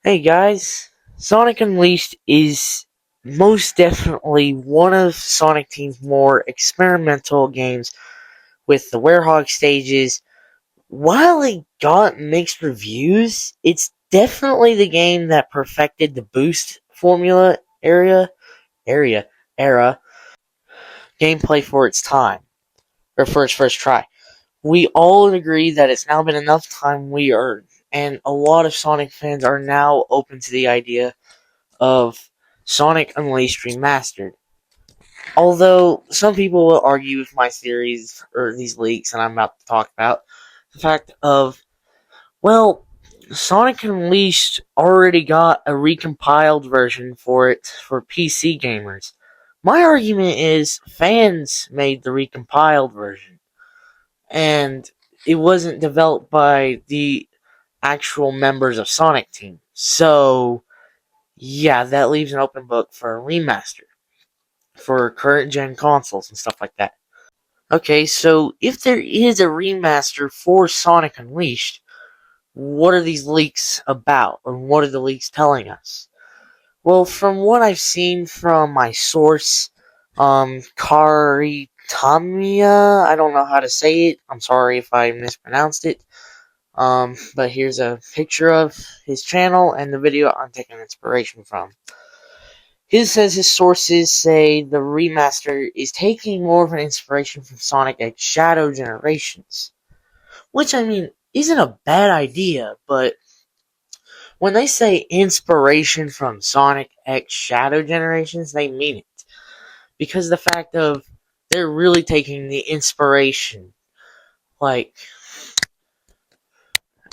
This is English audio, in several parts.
Hey guys, Sonic Unleashed is most definitely one of Sonic Team's more experimental games with the Werehog stages. While it got mixed reviews, it's definitely the game that perfected the boost formula area era gameplay for its time, or for its first try. We all agree that it's now been enough time and a lot of Sonic fans are now open to the idea of Sonic Unleashed Remastered. Although some people will argue with my theories or these leaks that I'm about to talk about, the fact of, well, Sonic Unleashed already got a recompiled version for it for PC gamers. My argument is fans made the recompiled version, and it wasn't developed by the actual members of Sonic Team. So, yeah, that leaves an open book for a remaster for current gen consoles and stuff like that. Okay, so if there is a remaster for Sonic Unleashed, what are these leaks about? Or what are the leaks telling us? Well, from what I've seen from my source, Karitamiya, I don't know how to say it. I'm sorry if I mispronounced it. But here's a picture of his channel and the video I'm taking inspiration from. His sources say the remaster is taking more of an inspiration from Sonic X Shadow Generations. Which, I mean, isn't a bad idea, but when they say inspiration from Sonic X Shadow Generations, they mean it. Because the fact of they're really taking the inspiration. Like,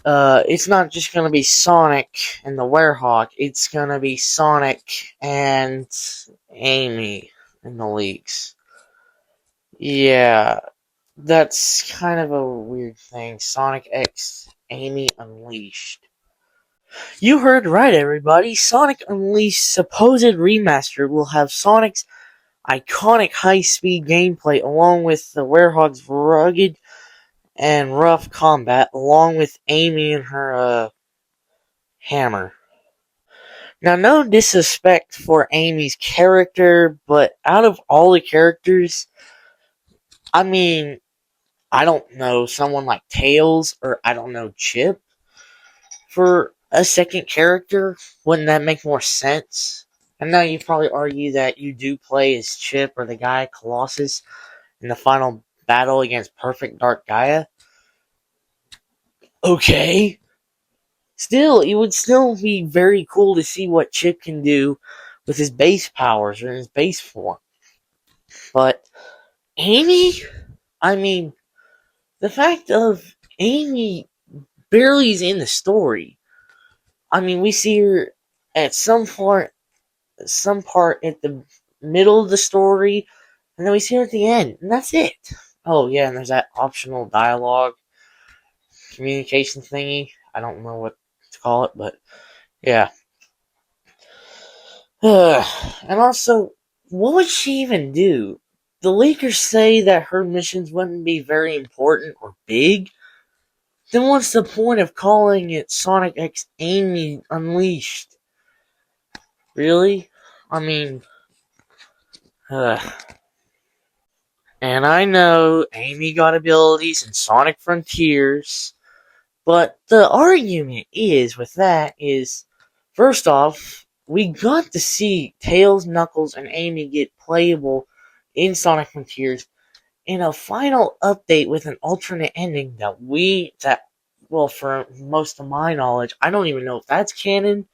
it's not just gonna be Sonic and the Werehog, it's gonna be Sonic and Amy in the leagues. Yeah, that's kind of a weird thing. Sonic X Amy Unleashed. You heard right, everybody. Sonic Unleashed supposed remaster will have Sonic's iconic high-speed gameplay along with the Werehog's rugged and rough combat, along with Amy and her hammer. Now, no disrespect for Amy's character, but out of all the characters, I mean, I don't know, someone like Tails or I don't know, Chip for a second character? Wouldn't that make more sense? I know you probably argue that you do play as Chip or the guy Colossus in the final battle against Perfect Dark Gaia. Okay. Still, it would still be very cool to see what Chip can do with his base powers or his base form. But Amy? I mean, the fact of Amy barely is in the story. I mean, we see her at some part at the middle of the story, and then we see her at the end, and that's it. Oh yeah, and there's that optional dialogue communication thingy. I don't know what to call it, but yeah. And also, what would she even do? The leakers say that her missions wouldn't be very important or big. Then what's the point of calling it Sonic X Amy Unleashed? Really? I mean, and I know Amy got abilities in Sonic Frontiers, but the argument is with that is, first off, we got to see Tails, Knuckles, and Amy get playable in Sonic Frontiers in a final update with an alternate ending well, for most of my knowledge, I don't even know if that's canon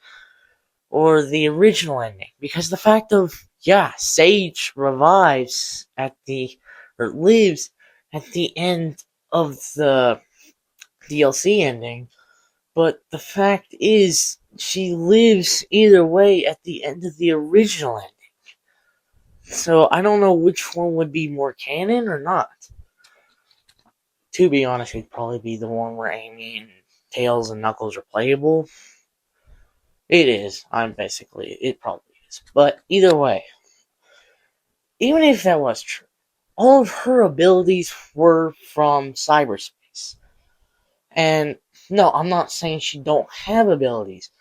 or the original ending. Because the fact of, yeah, Sage revives or lives at the end of the DLC ending, but the fact is, she lives either way at the end of the original ending. So I don't know which one would be more canon or not. To be honest, it'd probably be the one where Amy and Tails and Knuckles are playable. It is. It probably is. But either way, even if that was true, all of her abilities were from cyberspace. And no, I'm not saying she don't have abilities.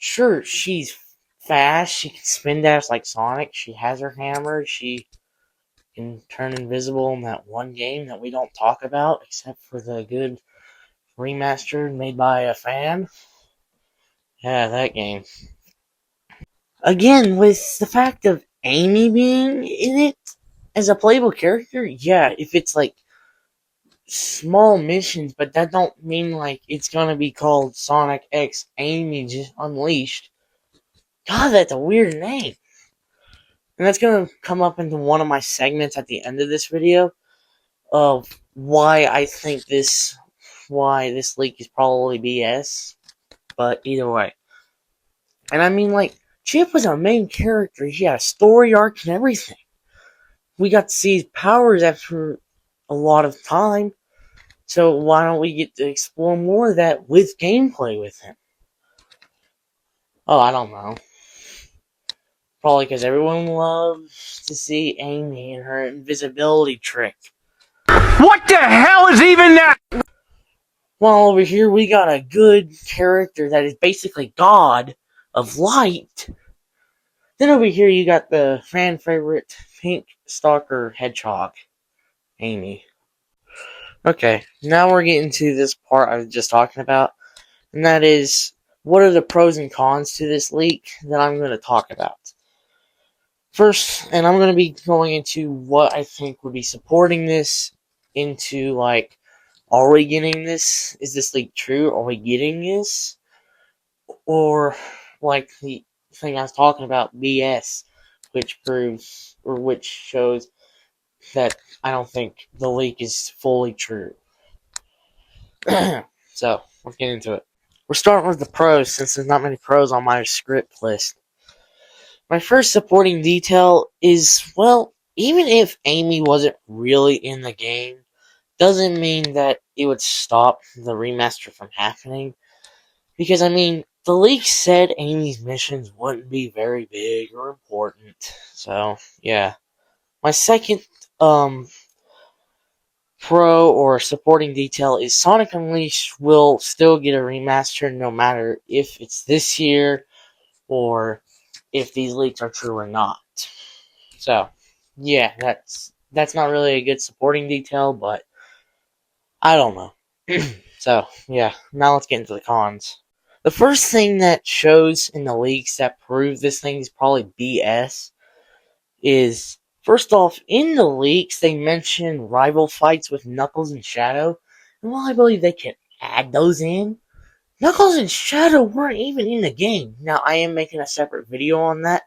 sure, she's fast. She can spin dash like Sonic. She has her hammer. She can turn invisible in that one game that we don't talk about, except for the good remaster made by a fan. Yeah, that game. Again, with the fact of Amy being in it as a playable character, yeah, if it's like small missions, but that don't mean like it's gonna be called Sonic X Amy just Unleashed. God, that's a weird name. And that's gonna come up into one of my segments at the end of this video of why this leak is probably BS. But either way. And I mean, like, Chip was our main character. He had a story arc and everything. We got to see his powers after a lot of time. So why don't we get to explore more of that with gameplay with him? Oh, I don't know. Probably because everyone loves to see Amy and her invisibility trick. What the hell is even that? Well, over here we got a good character that is basically God of Light. Then over here you got the fan favorite Pink Stalker Hedgehog, Amy. Okay, now we're getting to this part I was just talking about, and that is, what are the pros and cons to this leak that I'm going to talk about? First, and I'm going to be going into what I think would be supporting this, into like, are we getting this? Is this leak true? Are we getting this? Or, like the thing I was talking about, BS, which proves, or which shows that I don't think the leak is fully true. So, let's get into it. We're starting with the pros, since there's not many pros on my script list. My first supporting detail is, well, even if Amy wasn't really in the game, doesn't mean that it would stop the remaster from happening. Because, I mean, the leak said Amy's missions wouldn't be very big or important. So, yeah. My second, pro or supporting detail is Sonic Unleashed will still get a remaster no matter if it's this year or if these leaks are true or not. So, yeah, that's not really a good supporting detail, but I don't know. So, yeah, now let's get into the cons. The first thing that shows in the leaks that prove this thing is probably BS is, first off, in the leaks they mention rival fights with Knuckles and Shadow, and while I believe they can add those in, Knuckles and Shadow weren't even in the game. Now, I am making a separate video on that,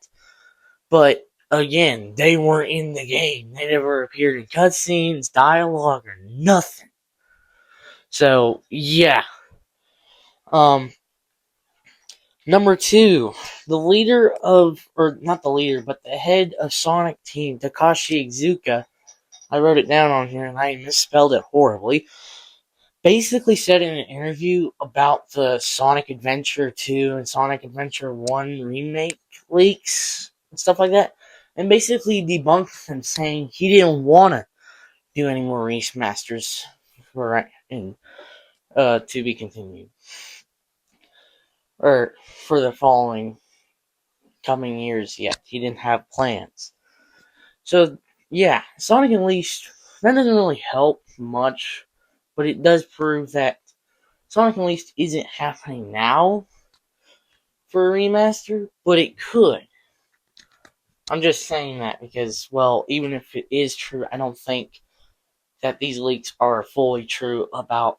but again, they weren't in the game. They never appeared in cutscenes, dialogue, or nothing. So, yeah. Number two, the leader of, or not the leader, but the head of Sonic Team, Takashi Iizuka, I wrote it down on here and I misspelled it horribly, basically said in an interview about the Sonic Adventure 2 and Sonic Adventure 1 remake leaks and stuff like that, and basically debunked them, saying he didn't want to do any more remasters for to be continued, or for the following coming years yet. He didn't have plans. So, yeah, Sonic Unleashed, that doesn't really help much, but it does prove that Sonic Unleashed isn't happening now for a remaster, but it could. I'm just saying that because, well, even if it is true, I don't think that these leaks are fully true about,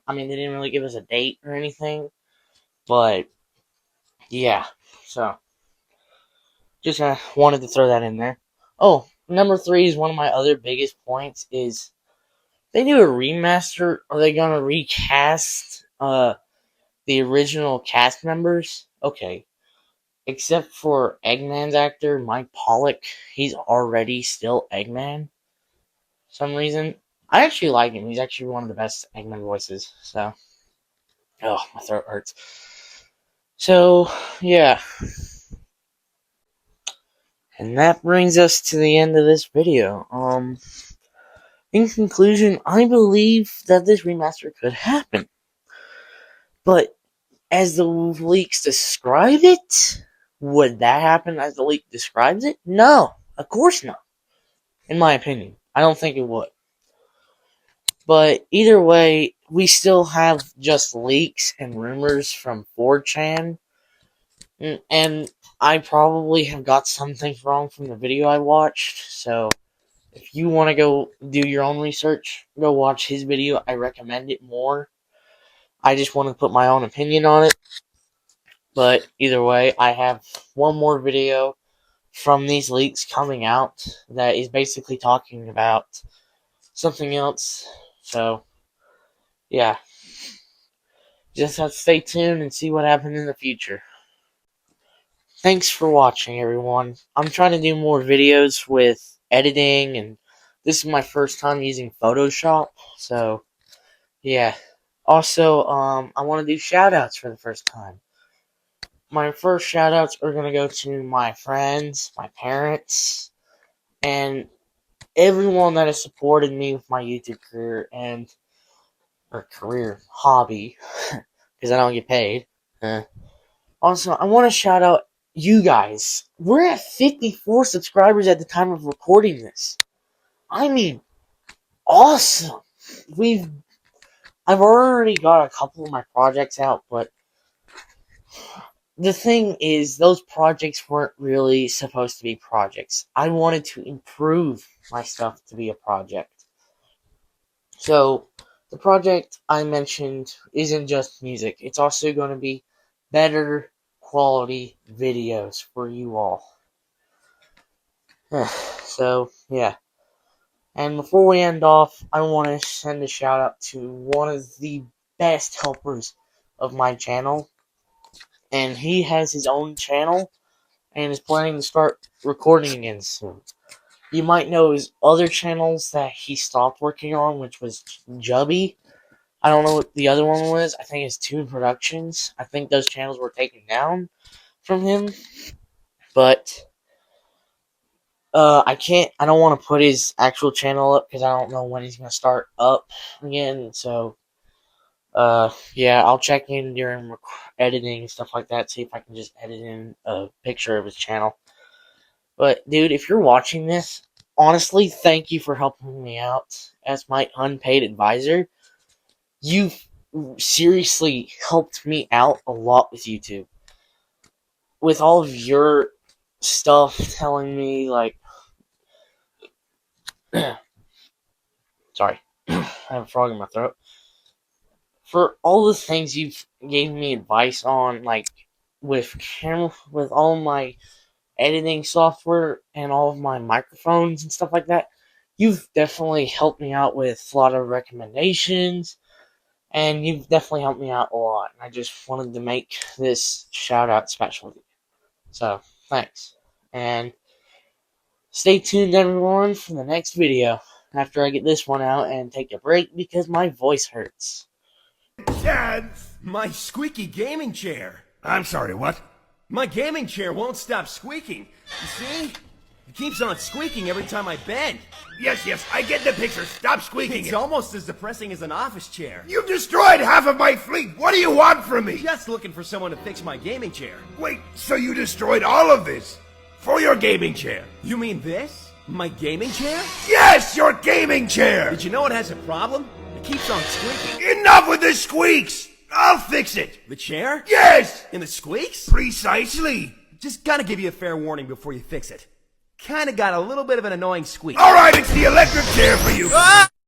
I mean, they didn't really give us a date or anything, but, yeah, so, just wanted to throw that in there. Oh, number three is one of my other biggest points is, they do a remaster, are they gonna recast, the original cast members? Okay. Except for Eggman's actor, Mike Pollock, he's already still Eggman. For some reason. I actually like him. He's actually one of the best Eggman voices. So, oh, my throat hurts. So, yeah. And that brings us to the end of this video. In conclusion, I believe that this remaster could happen. But as the leaks describe it? Would that happen as the leak describes it? No, of course not. In my opinion, I don't think it would. But either way, we still have just leaks and rumors from 4chan, and I probably have got some things wrong from the video I watched, so if you want to go do your own research, go watch his video. I recommend it more. I just want to put my own opinion on it. But either way, I have one more video from these leaks coming out that is basically talking about something else. So, yeah. Just have to stay tuned and see what happens in the future. Thanks for watching, everyone. I'm trying to do more videos with editing, and this is my first time using Photoshop, so yeah. Also, I want to do shoutouts for the first time. My first shoutouts are going to go to my friends, my parents, and everyone that has supported me with my YouTube career or hobby, because I don't get paid. Also, I want to shout out you guys. We're at 54 subscribers at the time of recording this. I mean, awesome. I've already got a couple of my projects out, but the thing is, those projects weren't really supposed to be projects. I wanted to improve my stuff to be a project. So, the project I mentioned isn't just music. It's also going to be better quality videos for you all. So, yeah. And before we end off, I want to send a shout out to one of the best helpers of my channel. And he has his own channel and is planning to start recording again soon. You might know his other channels that he stopped working on, which was Jubby. I don't know what the other one was. I think it's Toon Productions. I think those channels were taken down from him. But I don't want to put his actual channel up because I don't know when he's going to start up again. So, yeah, I'll check in during editing and stuff like that, see if I can just edit in a picture of his channel. But, dude, if you're watching this, honestly, thank you for helping me out as my unpaid advisor. You've seriously helped me out a lot with YouTube. With all of your stuff telling me, like, sorry, I have a frog in my throat. For all the things you've gave me advice on, like, with all my editing software and all of my microphones and stuff like that, you've definitely helped me out with a lot of recommendations, and you've definitely helped me out a lot. I just wanted to make this shout out special to you. So, thanks. And stay tuned, everyone, for the next video after I get this one out and take a break because my voice hurts. Dad, my squeaky gaming chair. I'm sorry, what? My gaming chair won't stop squeaking. You see? It keeps on squeaking every time I bend. Yes, I get the picture. Stop squeaking. It's almost as depressing as an office chair. You've destroyed half of my fleet. What do you want from me? Just looking for someone to fix my gaming chair. Wait, so you destroyed all of this for your gaming chair? You mean this? My gaming chair? Yes, your gaming chair! Did you know it has a problem? It keeps on squeaking. Enough with the squeaks! I'll fix it! The chair? Yes! And the squeaks? Precisely! Just gotta give you a fair warning before you fix it. Kinda got a little bit of an annoying squeak. Alright, it's the electric chair for you! Ah!